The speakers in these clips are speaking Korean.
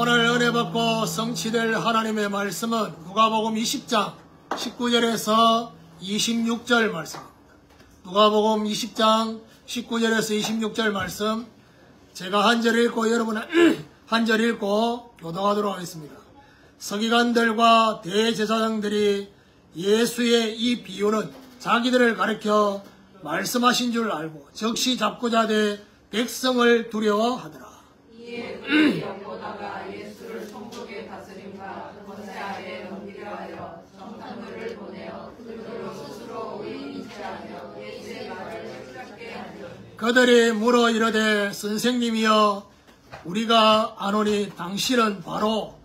오늘 은혜 받고 성취될 하나님의 말씀은 누가복음 20장 19절에서 26절 말씀입니다. 누가복음 20장 19절에서 26절 말씀, 제가 한 절 읽고 여러분은 한 절 읽고 교독하도록 하겠습니다. 서기관들과 대제사장들이 예수의 이 비유는 자기들을 가리켜 말씀하신 줄 알고 즉시 잡고자 돼 백성을 두려워하더라. 이에 그들이 엿보다가 예수를 천국의 다스림과 권세 아래에 넘기려 하여 정탐꾼을 보내어 그들로 스스로 의인이체하며 예수의 말을 생각게 하며 그들이 물어 이르되 선생님이여 우리가 아노니 당신은 바로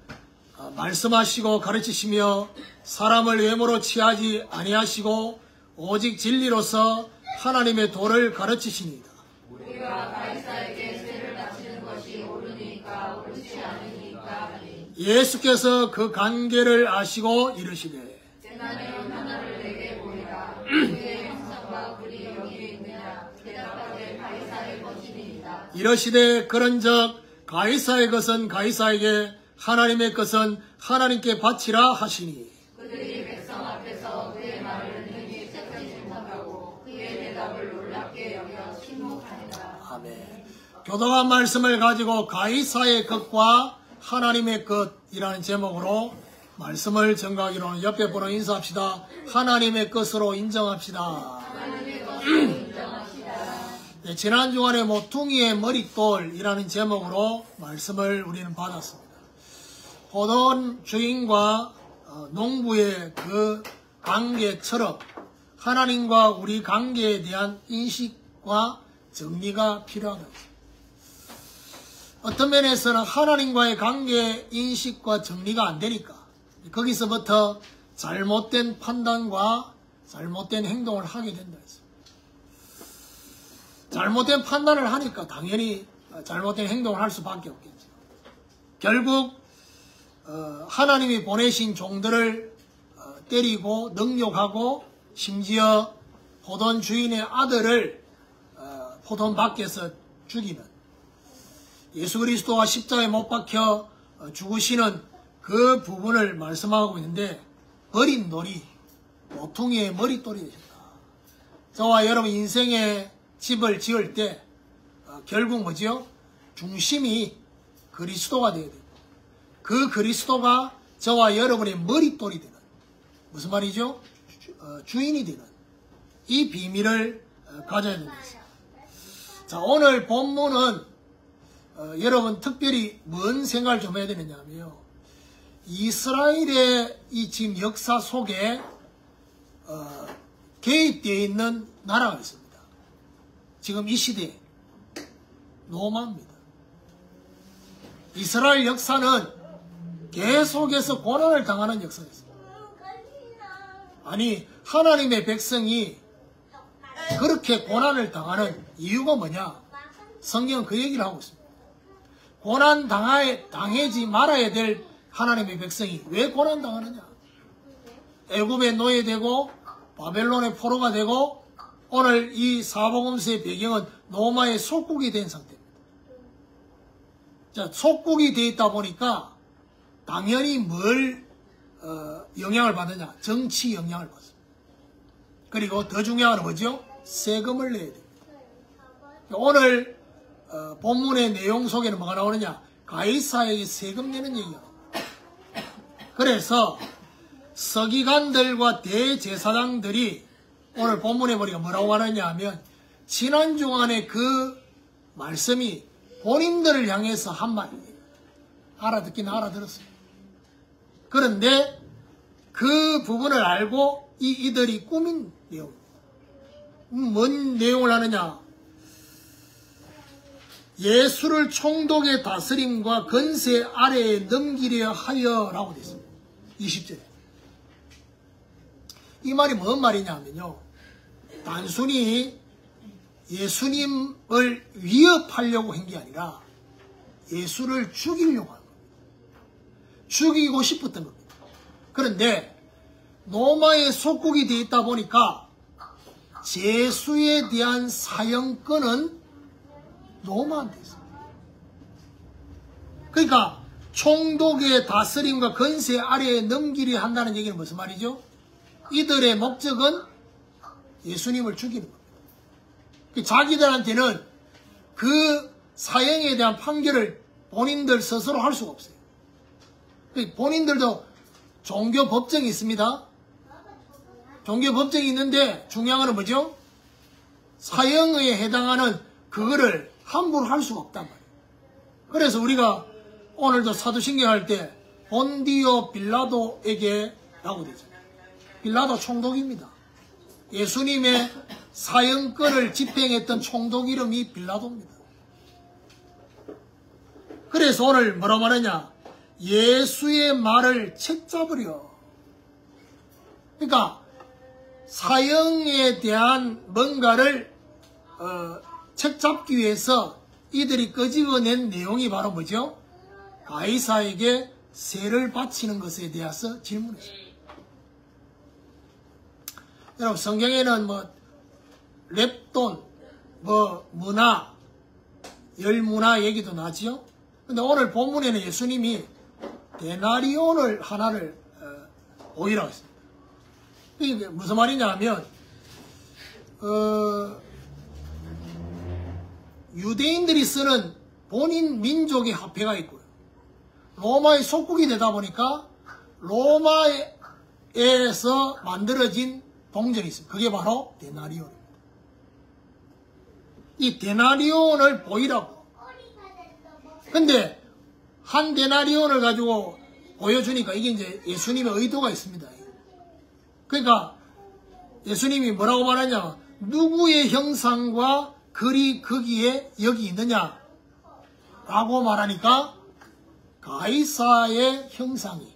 말씀하시고 가르치시며 사람을 외모로 취하지 아니하시고 오직 진리로서 하나님의 도를 가르치시니이다. 우리가 가이사에게 세를 바치는 것이 옳으니까 옳지 않으니까 하니 예수께서 그 관계를 아시고 이르시되 재난의 하나를 내게 보이라. 그의 형상과 글이 여기에 있느냐. 대답하되 가이사의 것이니이다. 이르시되 그런즉 가이사의 것은 가이사에게 하나님의 것은 하나님께 바치라 하시니 그들이 백성 앞에서 그의 말을 능히 채찍지 못하고 그의 대답을 놀랍게 여겨 침묵하니라. 아멘. 교독한 말씀을 가지고 가이사의 것과 하나님의 것이라는 제목으로 말씀을 전가하기로 하는 옆에 분을 인사합시다. 하나님의 것으로 인정합시다. 하나님의 것으로 인정하시다. 네, 지난 주간에 모퉁이의 머릿돌이라는 제목으로 말씀을 우리는 받았습니다. 포도원 주인과 농부의 그 관계처럼 하나님과 우리 관계에 대한 인식과 정리가 필요하다. 어떤 면에서는 하나님과의 관계 인식과 정리가 안 되니까 거기서부터 잘못된 판단과 잘못된 행동을 하게 된다 했습니다. 잘못된 판단을 하니까 당연히 잘못된 행동을 할 수밖에 없겠죠. 결국 하나님이 보내신 종들을 때리고 능욕하고 심지어 포도원 주인의 아들을 포도원 밖에서 죽이는 예수 그리스도가 십자가에 못 박혀 죽으시는 그 부분을 말씀하고 있는데 어린 놀이, 모퉁이의 머릿돌이 되셨다. 저와 여러분 인생의 집을 지을 때 결국 뭐지요? 중심이 그리스도가 되어야 됩니다. 그 그리스도가 저와 여러분의 머릿돌이 되는, 무슨 말이죠? 주인이 되는 이 비밀을 가져야 됩니다. 자, 오늘 본문은 여러분 특별히 뭔 생각을 좀 해야 되느냐 하면요, 이스라엘의 이 지금 역사 속에 개입되어 있는 나라가 있습니다. 지금 이 시대에 로마입니다. 이스라엘 역사는 계속해서 고난을 당하는 역사였습니다. 아니, 하나님의 백성이 그렇게 고난을 당하는 이유가 뭐냐? 성경은 그 얘기를 하고 있습니다. 고난 당하지 말아야 될 하나님의 백성이 왜 고난 당하느냐? 애굽의 노예되고 바벨론의 포로가 되고 오늘 이 사복음서의 배경은 로마의 속국이 된 상태입니다. 자, 속국이 되어 있다 보니까 당연히 뭘 영향을 받느냐? 정치 영향을 받습니다. 그리고 더 중요한 건 뭐죠? 세금을 내야 됩니다. 오늘 본문의 내용 속에는 뭐가 나오느냐? 가이사에게 세금 내는 얘기가 나옵니다. 그래서 서기관들과 대제사장들이 오늘 본문에 보니까 뭐라고 하느냐 하면 지난 주간에 그 말씀이 본인들을 향해서 한 말이에요. 알아듣긴 알아들었어요. 그런데 그 부분을 알고 이들이 꾸민 내용. 뭔 내용을 하느냐? 예수를 총독의 다스림과 권세 아래에 넘기려 하여라고 되어 있습니다. 20절에. 이 말이 뭔 말이냐면요, 단순히 예수님을 위협하려고 한 게 아니라 예수를 죽이려고 한 겁니다. 죽이고 싶었던 겁니다. 그런데 로마의 속국이 되어 있다 보니까 제수에 대한 사형권은 로마한테 있습니다. 그러니까 총독의 다스림과 건세 아래에 넘기려 한다는 얘기는 무슨 말이죠? 이들의 목적은 예수님을 죽이는 겁니다. 자기들한테는 그 사형에 대한 판결을 본인들 스스로 할 수가 없어요. 본인들도 종교 법정이 있습니다. 종교 법정이 있는데 중요한 건 뭐죠? 사형에 해당하는 그거를 함부로 할 수가 없단 말이에요. 그래서 우리가 오늘도 사도신경 할 때 본디오 빌라도에게 라고 되잖아요. 빌라도 총독입니다. 예수님의 사형권을 집행했던 총독 이름이 빌라도입니다. 그래서 오늘 뭐라고 말하냐? 예수의 말을 책잡으려. 그러니까 사형에 대한 뭔가를 책잡기 위해서 이들이 끄집어낸 내용이 바로 뭐죠? 가이사에게 세를 바치는 것에 대해서 질문했습니다. 여러분 성경에는 뭐 랩돈, 뭐 문화, 열문화 얘기도 나지요. 근데 오늘 본문에는 예수님이 데나리온을 하나를 보이라고 했습니다. 이게 무슨 말이냐 하면 유대인들이 쓰는 본인 민족의 화폐가 있고요. 로마의 속국이 되다 보니까 로마에서 만들어진 동전이 있습니다. 그게 바로 데나리온입니다. 이 데나리온을 보이라고. 근데 한 데나리온을 가지고 보여주니까 이게 이제 예수님의 의도가 있습니다. 그러니까 예수님이 뭐라고 말하냐? 누구의 형상과 글이 거기에 여기 있느냐? 라고 말하니까 가이사의 형상이,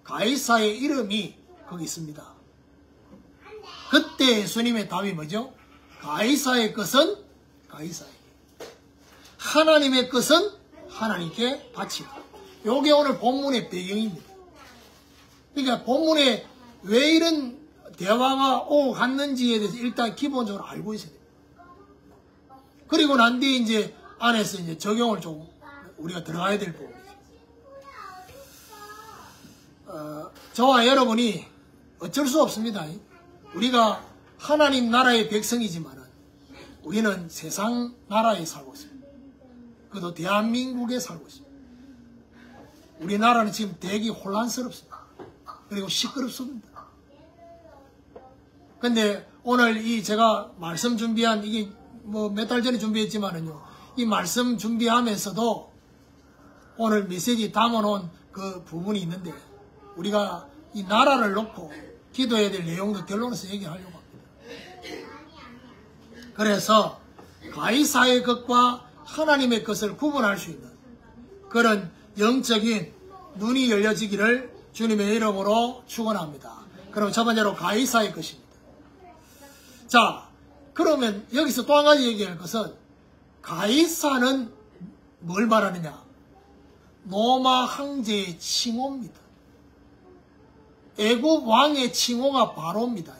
가이사의 이름이 거기 있습니다. 그때 예수님의 답이 뭐죠? 가이사의 것은 가이사에게, 하나님의 것은 하나님께 바치라. 요게 오늘 본문의 배경입니다. 그러니까 본문에 왜 이런 대화가 오고 갔는지에 대해서 일단 기본적으로 알고 있어야 됩니다. 그리고 난 뒤에 이제 안에서 이제 적용을 좀 우리가 들어가야 될 부분이죠. 저와 여러분이 어쩔 수 없습니다. 우리가 하나님 나라의 백성이지만은 우리는 세상 나라에 살고 있습니다. 그것도 대한민국에 살고 있습니다. 우리나라는 지금 되게 혼란스럽습니다. 그리고 시끄럽습니다. 근데 오늘 이 제가 말씀 준비한 이게 뭐 몇 달 전에 준비했지만은요, 이 말씀 준비하면서도 오늘 메시지 담아놓은 그 부분이 있는데 우리가 이 나라를 놓고 기도해야 될 내용도 결론에서 얘기하려고 합니다. 그래서 가이사의 것과 하나님의 것을 구분할 수 있는 그런 영적인 눈이 열려지기를 주님의 이름으로 축원합니다. 그럼 첫 번째로 가이사의 것입니다. 자, 그러면 여기서 또 한 가지 얘기할 것은 가이사는 뭘 말하느냐? 로마 황제의 칭호입니다. 애국 왕의 칭호가 바로입니다.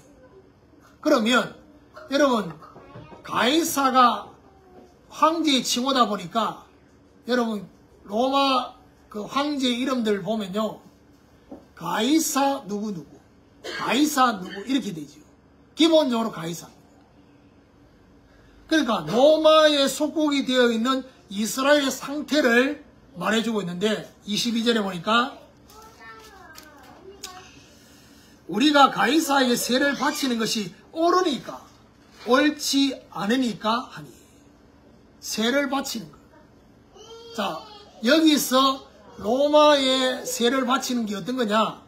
그러면 여러분 가이사가 황제의 칭호다 보니까 여러분 로마 그 황제 이름들 보면요, 가이사 누구 가이사 누구 이렇게 되죠. 기본적으로 가이사입니다. 그러니까 로마의 속국이 되어 있는 이스라엘의 상태를 말해주고 있는데 22절에 보니까 우리가 가이사에게 세를 바치는 것이 옳으니까 옳지 않으니까 하니 세를 바치는 것. 자, 여기서 로마에 세를 바치는 게 어떤 거냐?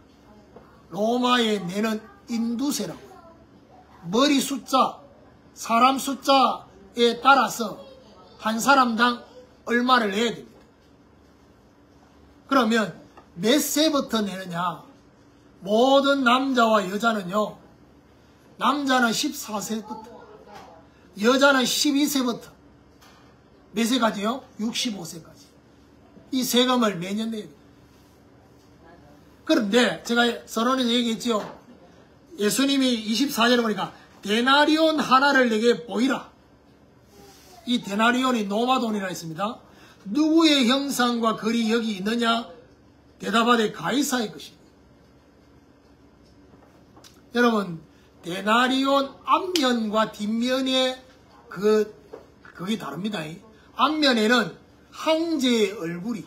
로마에 내는 인두세라고. 머리 숫자, 사람 숫자에 따라서 한 사람당 얼마를 내야 됩니다. 그러면 몇 세부터 내느냐? 모든 남자와 여자는요, 남자는 14세부터, 여자는 12세부터, 몇 세까지요? 65세까지. 이 세금을 매년 내야 됩니다. 그런데 제가 서론에서 얘기했죠. 예수님이 24절에 보니까 데나리온 하나를 내게 보이라. 이 데나리온이 노마 돈이라 했습니다. 누구의 형상과 글이 여기 있느냐? 대답하되 가이사의 것입니다. 여러분, 데나리온 앞면과 뒷면의 그게 다릅니다. 앞면에는 황제의 얼굴이,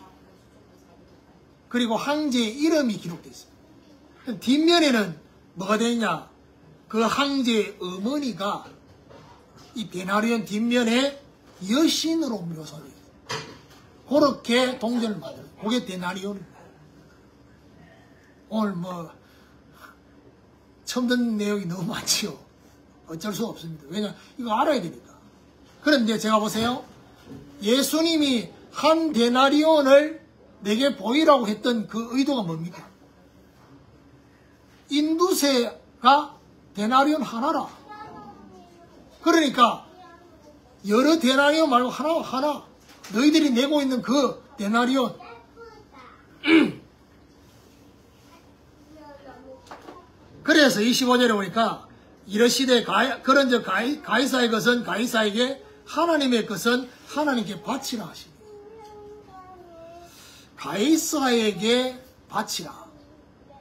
그리고 황제의 이름이 기록되어 있습니다. 뒷면에는 뭐가 되냐? 그 황제의 어머니가 이 데나리온 뒷면에 여신으로 묘사되어 있어요. 그렇게 동전을 만들어요. 그게 데나리온입니다. 오늘 처음 듣는 내용이 너무 많지요. 어쩔 수 없습니다. 왜냐, 이거 알아야 되니까. 그런데 제가 보세요. 예수님이 한 데나리온을 내게 보이라고 했던 그 의도가 뭡니까? 인두세가 데나리온 하나라. 그러니까 여러 데나리온 말고 하나 너희들이 내고 있는 그 데나리온 그래서 25절에 보니까 이러시되 그런즉 가이사의 것은 가이사에게, 하나님의 것은 하나님께 바치라 하시니. 가이사에게 바치라.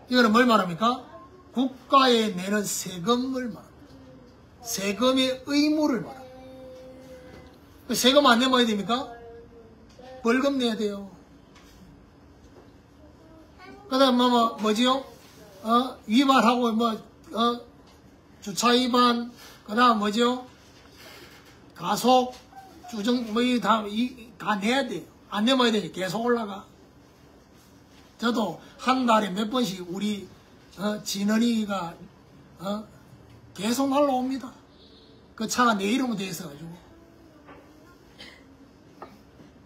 이거는 뭘 말합니까? 국가에 내는 세금을 말합니다. 세금의 의무를 말합니다. 세금 안 내면 어떻게 됩니까? 벌금 내야 돼요. 그 다음 뭐지요? 위반하고 주차 위반, 그 다음 뭐죠? 가속, 주정, 다 내야 돼요. 안 내면 어떻게 돼요? 계속 올라가. 저도 한 달에 몇 번씩 우리 진원이가 계속 날라옵니다. 그 차가 내 이름으로 돼 있어가지고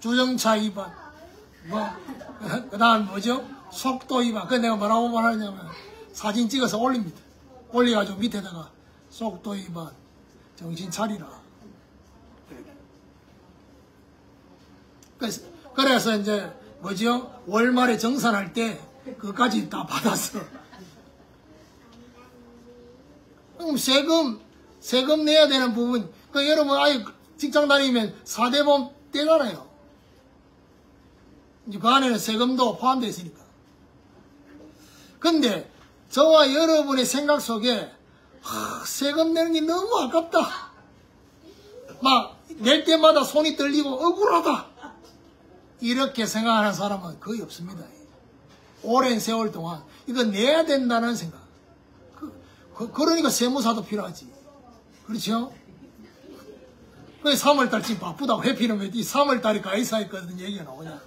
주정차 위반, 그 다음 뭐죠? 속도 위반. 그 내가 뭐라고 말하냐면 사진 찍어서 올립니다. 올려가지고 밑에다가 속도 위반, 정신 차리라. 그래서 이제 뭐죠? 월말에 정산할 때 그까지 다 받았어. 그럼 세금 내야 되는 부분, 여러분 아예 직장 다니면 4대보험 떼잖아요. 이제 그 안에는 세금도 포함되어 있으니까. 근데 저와 여러분의 생각 속에 세금 내는 게 너무 아깝다. 막 낼 때마다 손이 떨리고 억울하다. 이렇게 생각하는 사람은 거의 없습니다. 오랜 세월 동안 이거 내야 된다는 생각. 그러니까 세무사도 필요하지. 그렇죠? 그래서 3월달 지금 바쁘다고 회피는 왜 이 3월달이 가이사했거든 얘기가 나오냐.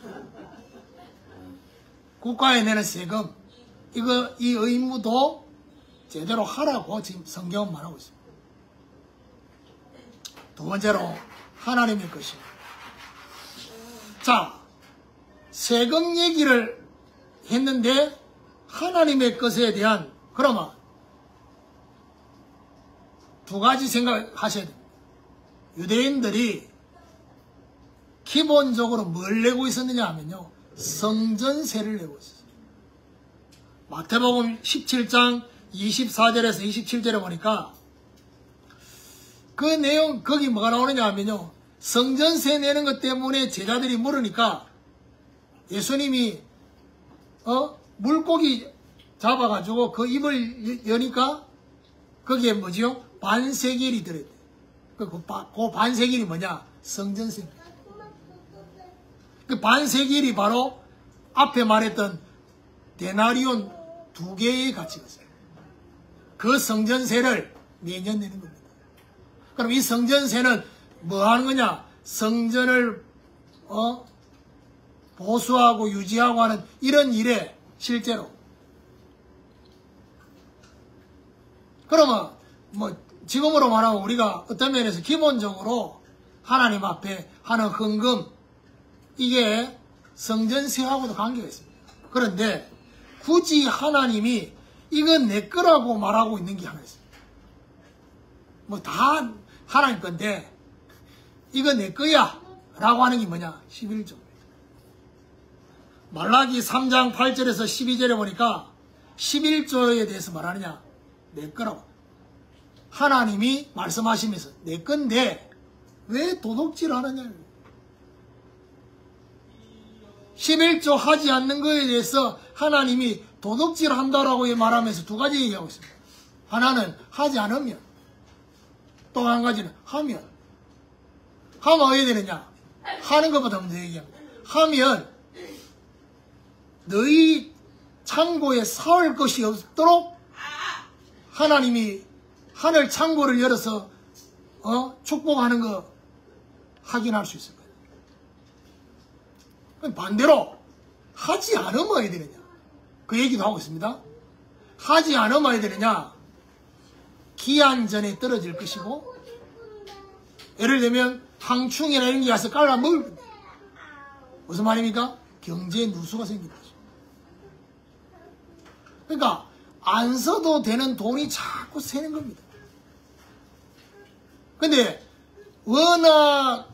국가에 내는 세금, 이 의무도 제대로 하라고 지금 성경은 말하고 있습니다. 두 번째로 하나님의 것입니다. 자, 세금 얘기를 했는데 하나님의 것에 대한, 그러면 두 가지 생각하셔야 됩니다. 유대인들이 기본적으로 뭘 내고 있었느냐 하면요, 성전세를 내고 있었어요. 마태복음 17장 24절에서 27절에 보니까 그 내용, 거기 뭐가 나오느냐 하면요, 성전세 내는 것 때문에 제자들이 물으니까 예수님이 물고기 잡아가지고 그 입을 여니까 거기에 뭐지요? 반세겔이 들어있대. 그 반세겔이 뭐냐? 성전세입니다. 그 반세겔이 바로 앞에 말했던 데나리온 2개의 가치가 있어요. 그 성전세를 매년 내는 겁니다. 그럼 이 성전세는 뭐 하는 거냐? 성전을 보수하고 유지하고 하는 이런 일에 실제로. 그러면 지금으로 말하면 우리가 어떤 면에서 기본적으로 하나님 앞에 하는 헌금, 이게 성전세하고도 관계가 있습니다. 그런데 굳이 하나님이 이건 내 거라고 말하고 있는 게 하나 있습니다. 다 하나님 건데 이거 내 거야 라고 하는 게 뭐냐? 11조입니다. 말라기 3장 8절에서 12절에 보니까 11조에 대해서 말하느냐? 내 거라고. 하나님이 말씀하시면서 내 건데 왜 도둑질 하느냐? 11조 하지 않는 것에 대해서 하나님이 도둑질 한다라고 말하면서 두 가지 얘기하고 있습니다. 하나는 하지 않으면, 또 한 가지는 하면. 하면 어떻게 되느냐? 하는 것보다 먼저 얘기합니다. 하면 너희 창고에 사올 것이 없도록 하나님이 하늘 창고를 열어서 축복하는 거 확인할 수 있을 거예요. 반대로 하지 않으면 어떻게 되느냐? 그 얘기도 하고 있습니다. 하지 않으면 어떻게 되느냐? 기한 전에 떨어질 것이고, 예를 들면 항충이나 이런 게 와서 깔아먹을 겁니다. 무슨 말입니까? 경제에 누수가 생긴다. 그러니까 안 써도 되는 돈이 자꾸 새는 겁니다. 근데 워낙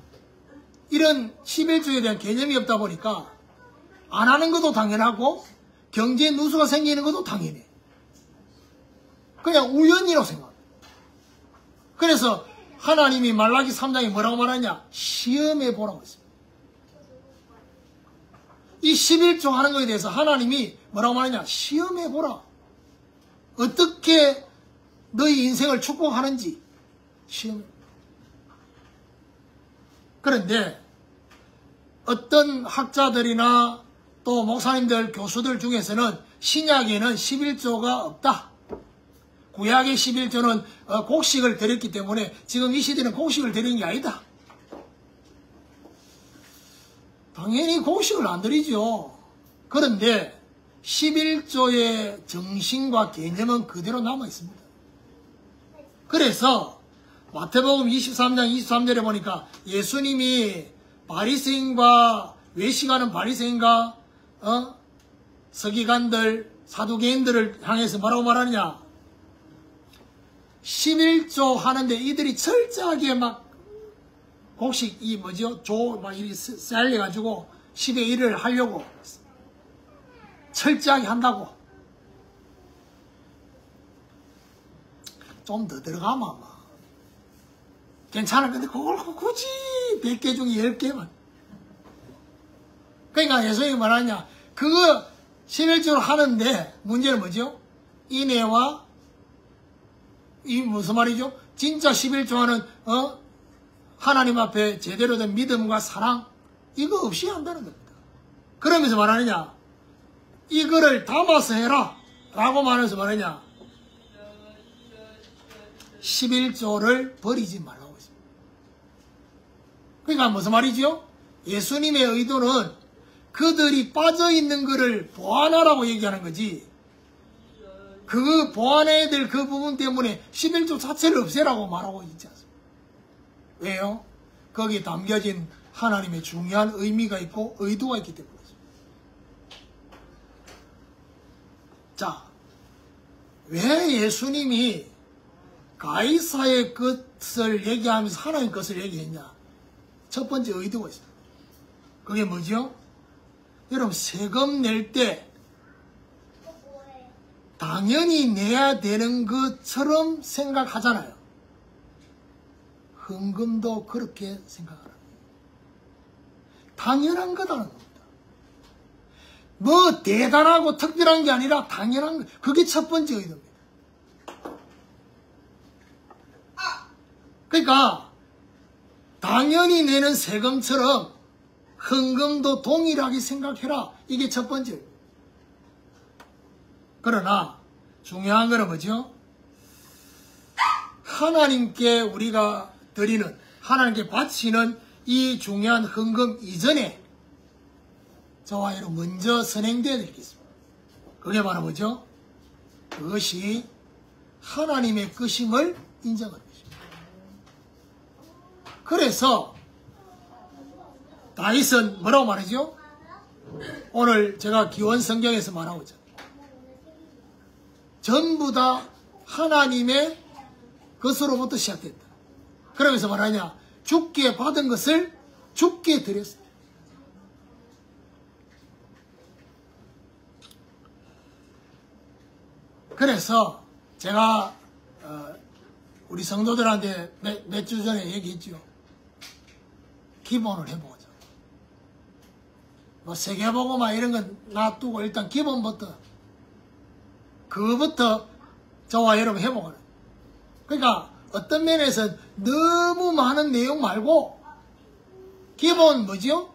이런 11조에 대한 개념이 없다 보니까 안 하는 것도 당연하고 경제에 누수가 생기는 것도 당연해. 그냥 우연이라고 생각합니다. 그래서 하나님이 말라기 3장에 뭐라고 말하냐? 시험해 보라고 했습니다. 이 11조 하는 것에 대해서 하나님이 뭐라고 말하냐? 시험해 보라. 어떻게 너희 인생을 축복하는지 시험해. 그런데 어떤 학자들이나 또 목사님들, 교수들 중에서는 신약에는 11조가 없다. 구약의 11조는 곡식을 드렸기 때문에 지금 이 시대는 곡식을 드리는 게 아니다. 당연히 곡식을 안 드리죠. 그런데 11조의 정신과 개념은 그대로 남아 있습니다. 그래서 마태복음 23장 23절에 보니까 예수님이 바리새인과 외식하는 바리새인과 서기관들, 사두개인들을 향해서 뭐라고 말하느냐? 11조 하는데 이들이 철저하게 막 곡식 막 이렇게 쌀려가지고 10의 1을 하려고 철저하게 한다고. 좀 더 들어가면 아마 괜찮을 건데 그걸 굳이 100개 중에 10개만. 그러니까 예수님이 말하냐? 그거 11조를 하는데 문제는 뭐죠? 인애와 이 무슨 말이죠? 진짜 11조 하는 하나님 앞에 제대로 된 믿음과 사랑 이거 없이 한다는 겁니다. 그러면서 말하느냐? 이거를 담아서 해라 라고 말하면서 말하냐? 11조를 버리지 말라고 했습니다. 그러니까 무슨 말이죠? 예수님의 의도는 그들이 빠져있는 것을 보완하라고 얘기하는 거지, 그 보완해야 될 그 부분 때문에 11조 자체를 없애라고 말하고 있지 않습니까? 왜요? 거기에 담겨진 하나님의 중요한 의미가 있고 의도가 있기 때문이죠. 자, 왜 예수님이 가이사의 것을 얘기하면서 하나님 것을 얘기했냐? 첫 번째 의도가 있습니다. 그게 뭐죠? 여러분, 세금 낼 때 당연히 내야 되는 것처럼 생각하잖아요. 헌금도 그렇게 생각하라. 당연한 거다는 겁니다. 뭐 대단하고 특별한 게 아니라 당연한 거. 그게 첫 번째 의도입니다. 그러니까 당연히 내는 세금처럼 헌금도 동일하게 생각해라. 이게 첫 번째입니다. 그러나 중요한 거는 뭐죠? 하나님께 우리가 드리는, 하나님께 바치는 이 중요한 헌금 이전에 저와 여러분 먼저 선행되어야 될 게 있습니다. 그게 바로 뭐죠? 그것이 하나님의 것임을 인정하는 것입니다. 그래서 다윗은 뭐라고 말하죠? 오늘 제가 기원 성경에서 말하고 있잖아요. 전부 다 하나님의 것으로부터 시작됐다. 그러면서 말하냐? 주께 받은 것을 주께 드렸다. 그래서 제가 우리 성도들한테 몇 주 전에 얘기했죠. 기본을 해보자. 뭐 세계보고만 이런 건 놔두고 일단 기본부터 그거부터 저와 여러분 해보거든. 그러니까 어떤 면에서는 너무 많은 내용 말고 기본 뭐지요?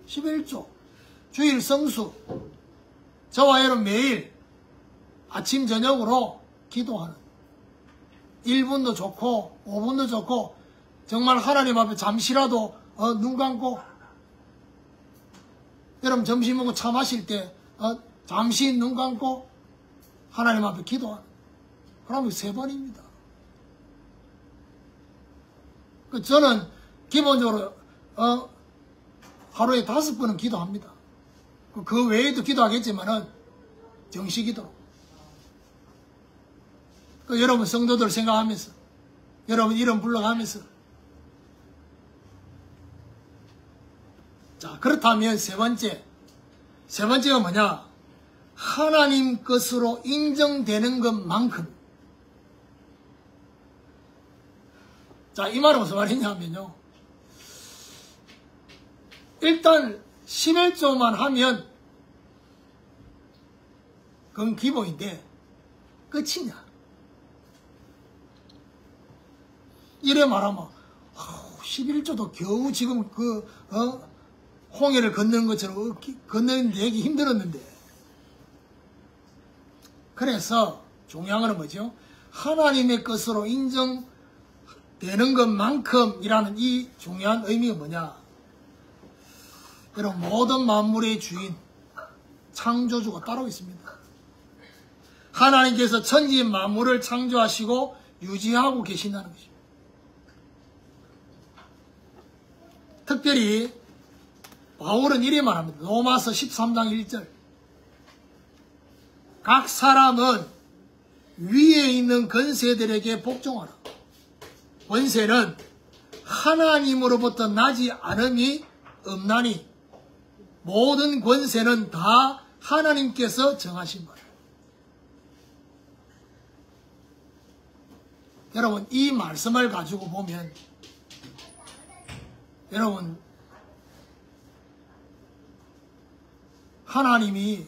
11조 주일 성수 저와 여러분 매일 아침 저녁으로 기도하는 1분도 좋고 5분도 좋고 정말 하나님 앞에 잠시라도 눈 감고 여러분 점심 먹고 차 마실 때 잠시 눈 감고 하나님 앞에 기도하는 그러면 3번입니다. 저는 기본적으로 하루에 5번은 기도합니다. 그 외에도 기도하겠지만은 정시기도로. 여러분 성도들 생각하면서 여러분 이름 불러가면서 자 그렇다면 세 번째가 뭐냐? 하나님 것으로 인정되는 것만큼. 자, 이 말은 무슨 말이냐면요. 일단 11조만 하면 그건 기본인데 끝이냐? 이래 말하면 11조도 겨우 지금 홍해를 건너는 것처럼 건너는 되기 힘들었는데 그래서 중요한 건 뭐죠? 하나님의 것으로 인정되는 것만큼이라는 이 중요한 의미가 뭐냐? 여러분 모든 만물의 주인 창조주가 따로 있습니다. 하나님께서 천지 만물을 창조하시고 유지하고 계신다는 것입니다. 특별히 바울은 이래 말합니다. 로마서 13장 1절 각 사람은 위에 있는 권세들에게 복종하라. 권세는 하나님으로부터 나지 않음이 없나니 모든 권세는 다 하나님께서 정하신 거예요. 여러분 이 말씀을 가지고 보면 여러분 하나님이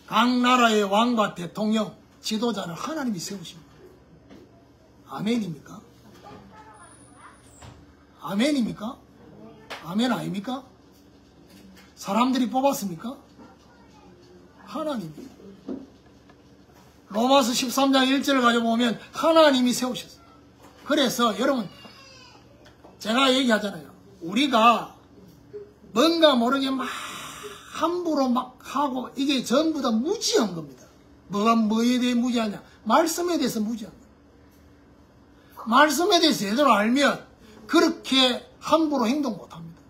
각 나라의 왕과 대통령, 지도자를 하나님이 세우십니다. 아멘입니까? 아멘입니까? 아멘 아닙니까? 사람들이 뽑았습니까? 하나님이. 로마서 13장 1절을 가지고 보면 하나님이 세우셨어요. 그래서 여러분 제가 얘기하잖아요. 우리가 뭔가 모르게 막 함부로 막 하고 이게 전부 다 무지한 겁니다. 뭐가 뭐에 대해 무지하냐? 말씀에 대해서 무지한 거예요. 말씀에 대해서 제대로 알면 그렇게 함부로 행동 못합니다.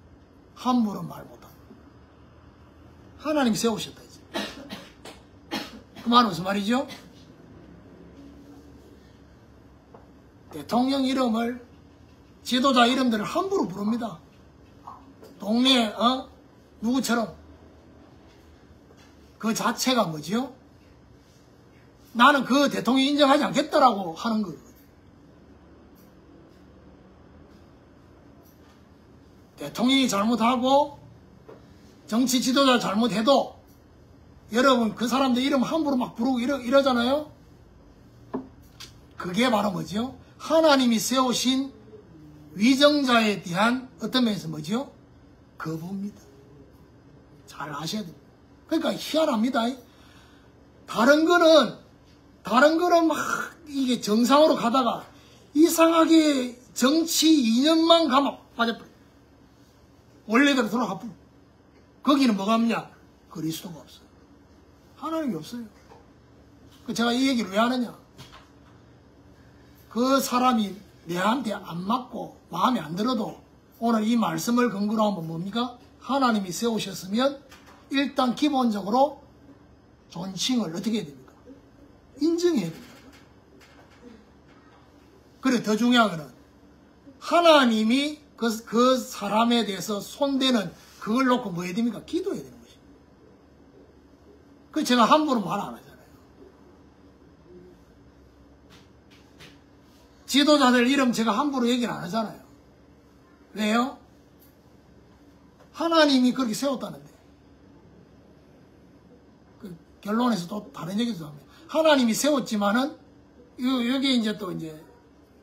함부로 말 못합니다. 하나님이 세우셨다 이제. 그 말은 무슨 말이죠? 대통령 이름을 지도자 이름들을 함부로 부릅니다. 동네 누구처럼. 그 자체가 뭐지요? 나는 그 대통령 인정하지 않겠다라고 하는 거거든요. 대통령이 잘못하고 정치 지도자 잘못해도 여러분 그 사람들 이름 함부로 막 부르고 이러잖아요. 그게 바로 뭐지요? 하나님이 세우신 위정자에 대한 어떤 면에서 뭐지요? 거부입니다. 잘 아셔야 됩니다. 그러니까 희한합니다. 다른 거는 막 이게 정상으로 가다가 이상하게 정치 2년만 가면 빠져버려. 원래대로 돌아가버려. 거기는 뭐가 없냐? 그리스도가 없어요. 하나님이 없어요. 제가 이 얘기를 왜 하느냐? 그 사람이 내한테 안 맞고 마음에 안 들어도 오늘 이 말씀을 근거로 하면 뭡니까? 하나님이 세우셨으면 일단 기본적으로 존칭을 어떻게 해야 됩니까? 인정해야 됩니다. 그래 더 중요한 거는 하나님이 그 사람에 대해서 손대는 그걸 놓고 뭐 해야 됩니까? 기도해야 되는 것입니다. 그 제가 함부로 말 안 하잖아요. 지도자들 이름 제가 함부로 얘기를 안 하잖아요. 왜요? 하나님이 그렇게 세웠다는데. 그 결론에서 또 다른 얘기도 합니다. 하나님이 세웠지만은 여기 이제 또 이제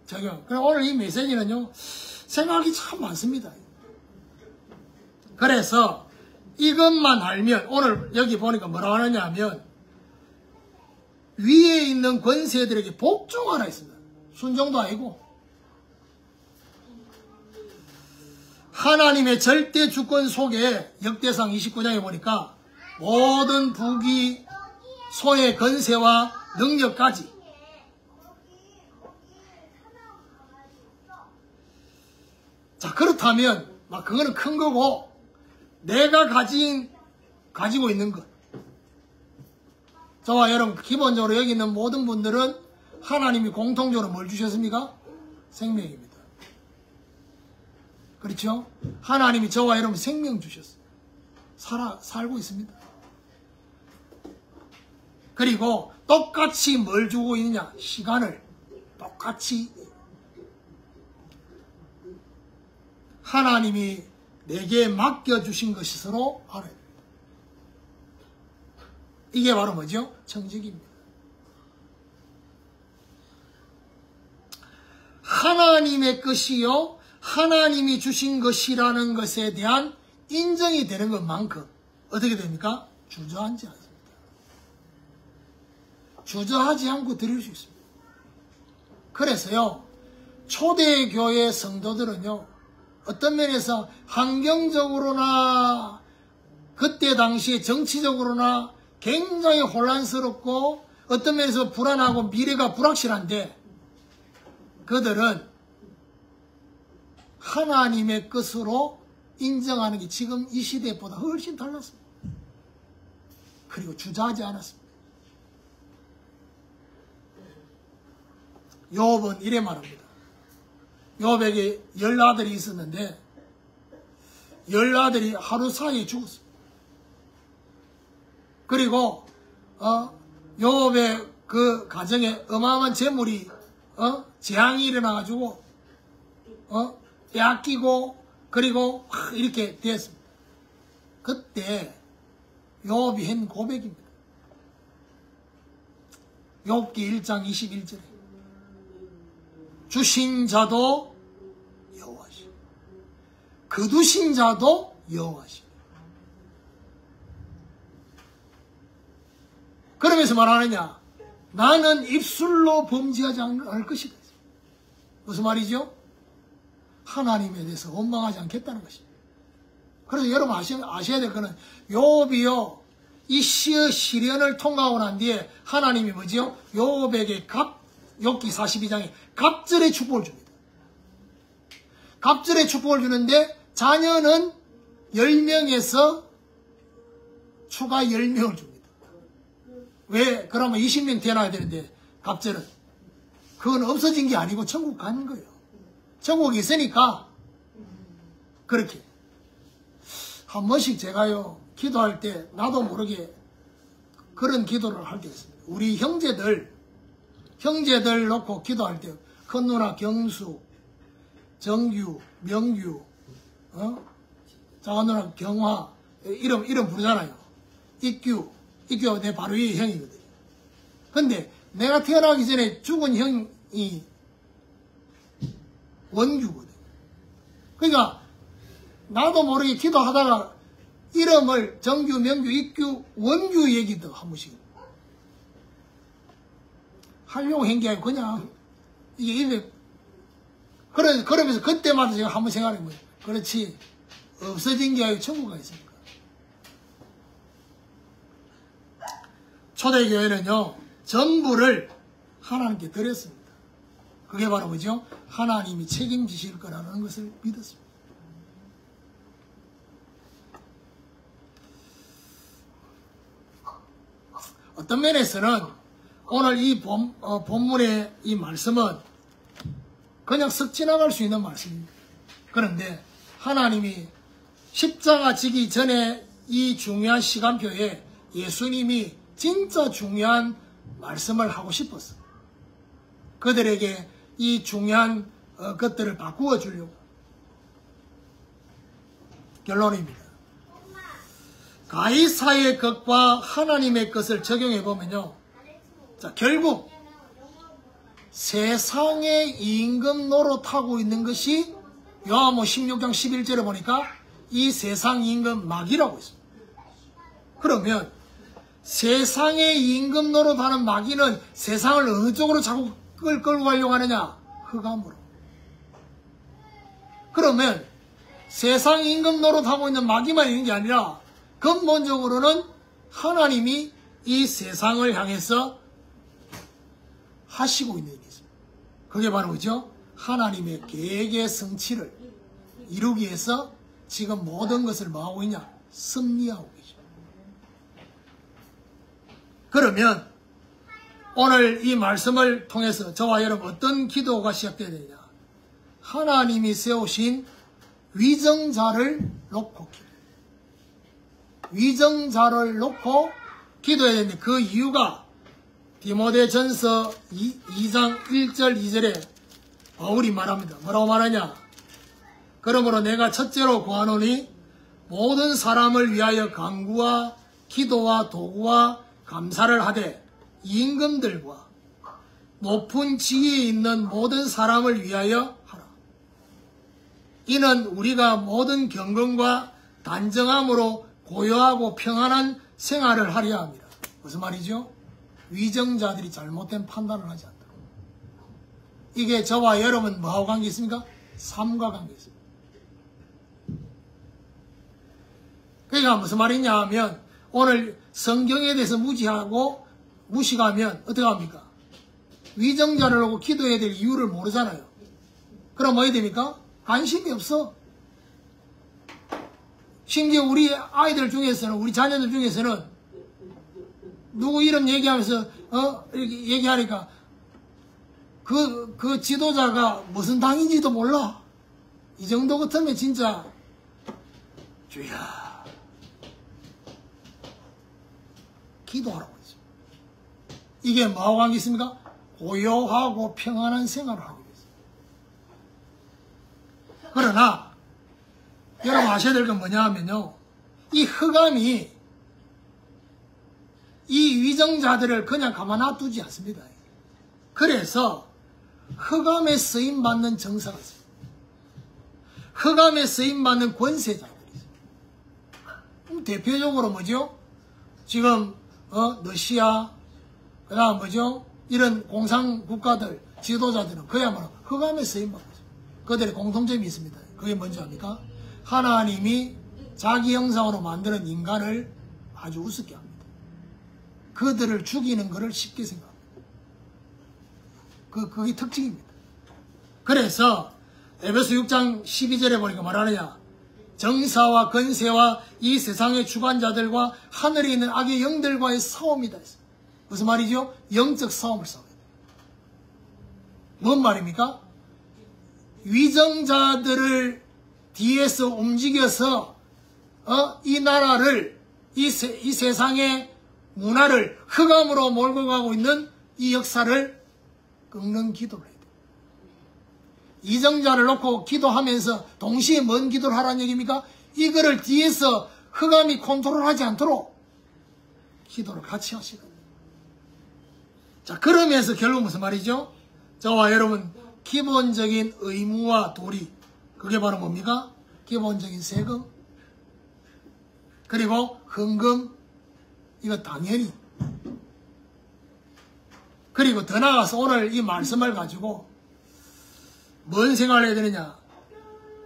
적용. 그럼 오늘 이 메시지는요, 생각이 참 많습니다. 그래서 이것만 알면, 오늘 여기 보니까 뭐라고 하느냐 하면, 위에 있는 권세들에게 복종하라 했습니다. 순종도 아니고. 하나님의 절대 주권 속에 역대상 29장에 보니까 모든 부귀, 소의 권세와 능력까지 자, 그렇다면 막 그거는 큰 거고 내가 가지고 있는 것. 저와 여러분 기본적으로 여기 있는 모든 분들은 하나님이 공통적으로 뭘 주셨습니까? 생명입니다. 그렇죠? 하나님이 저와 여러분 생명 주셨어요. 살고 있습니다. 그리고 똑같이 뭘 주고 있느냐? 시간을 똑같이 하나님이 내게 맡겨주신 것이서로 알아야 됩니다. 이게 바로 뭐죠? 청직입니다. 하나님의 것이요 하나님이 주신 것이라는 것에 대한 인정이 되는 것만큼 어떻게 됩니까? 주저하지 않습니다. 주저하지 않고 드릴 수 있습니다. 그래서요, 초대교회 성도들은요, 어떤 면에서 환경적으로나 그때 당시에 정치적으로나 굉장히 혼란스럽고 어떤 면에서 불안하고 미래가 불확실한데 그들은 하나님의 것으로 인정하는 게 지금 이 시대보다 훨씬 달랐습니다. 그리고 주저하지 않았습니다. 욥은 이래 말합니다. 욥에게 10아들이 있었는데 10아들이 하루 사이에 죽었습니다. 그리고 욥의 그 가정에 어마어마한 재물이 재앙이 일어나가지고 빼앗기고 그리고 이렇게 되었습니다. 그때 욥이 한 고백입니다. 욥기 1장 21절에 주신 자도 여호와시오 거두신 자도 여호와시오. 그러면서 말하느냐? 나는 입술로 범죄하지 않을 것이다. 무슨 말이죠? 하나님에 대해서 원망하지 않겠다는 것입니다. 그래서 여러분 아셔야 될 거는 욥이요 이 시련을 통과하고 난 뒤에 하나님이 뭐지요? 욥에게 욥기 42장에 갑절의 축복을 줍니다. 갑절의 축복을 주는데 자녀는 10명에서 추가 10명을 줍니다. 왜? 그러면 20명 태어나야 되는데 갑절은 그건 없어진 게 아니고 천국 가는 거예요. 천국이 있으니까 그렇게 한 번씩 제가요 기도할 때 나도 모르게 그런 기도를 할 때 있습니다. 우리 형제들 놓고 기도할 때 큰 누나 경수, 정규, 명규, 작은 누나 경화 이름 부르잖아요. 이규가 내 바로 위에 형이거든요. 근데 내가 태어나기 전에 죽은 형이 원규거든. 그러니까 나도 모르게 기도하다가 이름을 정규, 명규, 익규, 원규 얘기도 한 번씩 하려고 한 게 아니고 그냥 이게 입에 그러면서 그때마다 제가 한 번 생각해 보죠. 그렇지 없어진 게 아니고 천국가 있으니까. 초대교회는요 전부를 하나님께 드렸습니다. 그게 바로 뭐죠? 하나님이 책임지실 거라는 것을 믿었습니다. 어떤 면에서는 오늘 이 본문의 이 말씀은 그냥 쓱 지나갈 수 있는 말씀입니다. 그런데 하나님이 십자가 지기 전에 이 중요한 시간표에 예수님이 진짜 중요한 말씀을 하고 싶었어요. 그들에게 이 중요한 것들을 바꾸어 주려고. 결론입니다. 가이사의 것과 하나님의 것을 적용해 보면요. 자, 결국 세상의 임금 노릇하고 있는 것이 요한복음 16장 11절에 보니까 이 세상 임금 마귀라고 있습니다. 그러면 세상의 임금 노릇하는 마귀는 세상을 어느 쪽으로 자꾸 끌고 가려고 하느냐? 흑암으로. 그러면 세상 임금 노릇하고 있는 마귀만 있는 게 아니라 근본적으로는 하나님이 이 세상을 향해서 하시고 있는 일이 있습니다. 그게 바로 그죠? 하나님의 계획의 성취를 이루기 위해서 지금 모든 것을 뭐하고 있냐? 섭리하고 계십니다. 그러면 오늘 이 말씀을 통해서 저와 여러분 어떤 기도가 시작되어야 되느냐? 하나님이 세우신 위정자를 놓고 위정자를 놓고 기도해야 되는데 그 이유가 디모데전서 2장 1절 2절에 바울이 말합니다. 뭐라고 말하냐? 그러므로 내가 첫째로 구하노니 모든 사람을 위하여 간구와 기도와 도구와 감사를 하되 임금들과 높은 지위에 있는 모든 사람을 위하여 하라. 이는 우리가 모든 경건과 단정함으로 고요하고 평안한 생활을 하려 합니다. 무슨 말이죠? 위정자들이 잘못된 판단을 하지 않도록. 이게 저와 여러분 뭐하고 관계 있습니까? 삶과 관계 있습니다. 그러니까 무슨 말이냐 하면 오늘 성경에 대해서 무식하면 어떻게 합니까? 위정자를 하고 기도해야 될 이유를 모르잖아요. 그럼 뭐 해야 됩니까? 관심이 없어. 심지어 우리 아이들 중에서는, 우리 자녀들 중에서는 누구 이름 얘기하면서 이렇게 얘기하니까 그 지도자가 무슨 당인지도 몰라. 이 정도 같으면 진짜 주야 기도하라고 했죠. 이게 뭐하고 관계 있습니까? 고요하고 평안한 생활을 하고 있어요. 그러나 여러분 아셔야 될 건 뭐냐 하면요, 이 흑암이 이 위정자들을 그냥 가만 놔두지 않습니다. 그래서 흑암에 쓰임받는 정사가 있습니다. 흑암에 쓰임받는 권세자들이 있습니다. 대표적으로 뭐죠? 지금 러시아, 그 다음 뭐죠? 이런 공산국가들 지도자들은 그야말로 흑암에 쓰임받고 있습니다. 그들의 공통점이 있습니다. 그게 뭔지 압니까? 하나님이 자기 형상으로 만드는 인간을 아주 우습게 합니다. 그들을 죽이는 것을 쉽게 생각합니다. 그게 특징입니다. 그래서 에베소 6장 12절에 보니까 말하느냐? 정사와 권세와 이 세상의 주관자들과 하늘에 있는 악의 영들과의 싸움이다. 무슨 말이죠? 영적 싸움을 싸워야 돼요. 뭔 말입니까? 위정자들을 뒤에서 움직여서 이 나라를, 이 세상의 문화를 흑암으로 몰고 가고 있는 이 역사를 꺾는 기도를 해야 돼요. 이정자를 놓고 기도하면서 동시에 뭔 기도를 하라는 얘기입니까? 이거를 뒤에서 흑암이 컨트롤하지 않도록 기도를 같이 하시거든요. 자, 그러면서 결국 무슨 말이죠? 저와 여러분 기본적인 의무와 도리, 그게 바로 뭡니까? 기본적인 세금, 그리고 헌금, 이거 당연히. 그리고 더 나아가서 오늘 이 말씀을 가지고 뭔 생각을 해야 되느냐?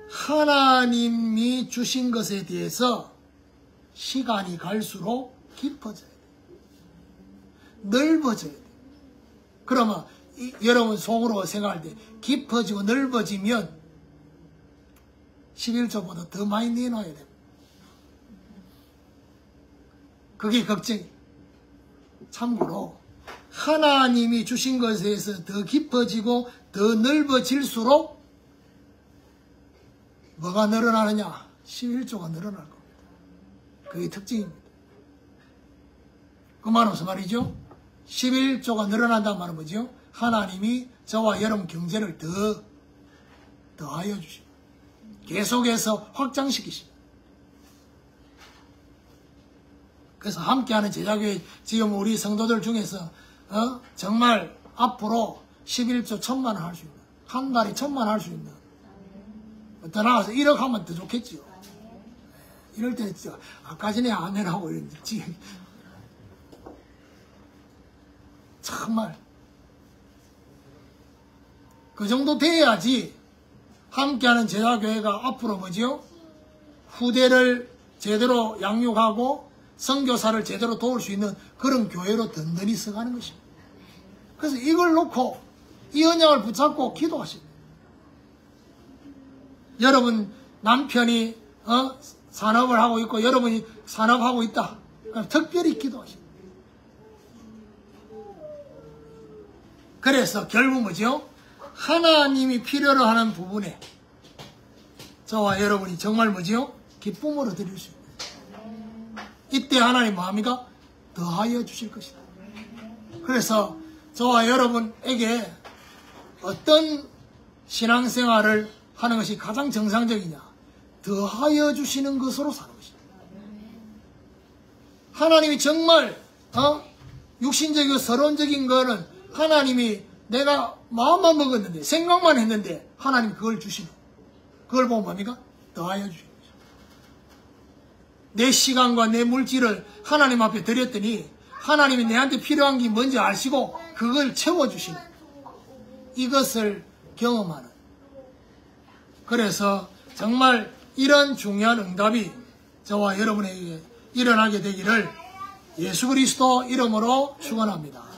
하나님이 주신 것에 대해서 시간이 갈수록 깊어져야 돼. 넓어져야 돼. 그러면 여러분 속으로 생각할 때 깊어지고 넓어지면 11조보다 더 많이 내놔야 됩니다. 그게 걱정이. 참고로 하나님이 주신 것에 대해서 더 깊어지고 더 넓어질수록 뭐가 늘어나느냐? 11조가 늘어날 겁니다. 그게 특징입니다. 그 말은 무슨 말이죠? 11조가 늘어난다는 말은 뭐죠? 하나님이 저와 여러분 경제를 더하여 주십니다. 계속해서 확장시키십니다. 그래서 함께하는 제자교회 지금 우리 성도들 중에서 정말 앞으로 11조 1,000만 원 할 수 있는, 한 달에 1,000만 원 할 수 있는, 더 나가서 1억 하면 더 좋겠지요. 이럴 때 아까 전에 아멘하고 이랬는데 지금 정말 그 정도 돼야지 함께하는 제자교회가 앞으로 뭐지요? 후대를 제대로 양육하고 선교사를 제대로 도울 수 있는 그런 교회로 든든히 서가는 것입니다. 그래서 이걸 놓고 이 언약을 붙잡고 기도하십니다. 여러분 남편이 산업을 하고 있고 여러분이 산업하고 있다. 그럼 특별히 기도하십니다. 그래서 결국 뭐죠? 하나님이 필요로 하는 부분에 저와 여러분이 정말 뭐지요? 기쁨으로 드릴 수 있는. 이때 하나님 뭐합니까? 더하여 주실 것이다. 그래서 저와 여러분에게 어떤 신앙생활을 하는 것이 가장 정상적이냐? 더하여 주시는 것으로 사는 것이다. 하나님이 정말 육신적이고 서론적인 거는 하나님이 내가 마음만 먹었는데 생각만 했는데 하나님 그걸 주시는, 그걸 보면 뭡니까? 더하여 주시는 거죠. 내 시간과 내 물질을 하나님 앞에 드렸더니 하나님이 내한테 필요한 게 뭔지 아시고 그걸 채워주시는, 이것을 경험하는. 그래서 정말 이런 중요한 응답이 저와 여러분에게 일어나게 되기를 예수 그리스도 이름으로 축원합니다.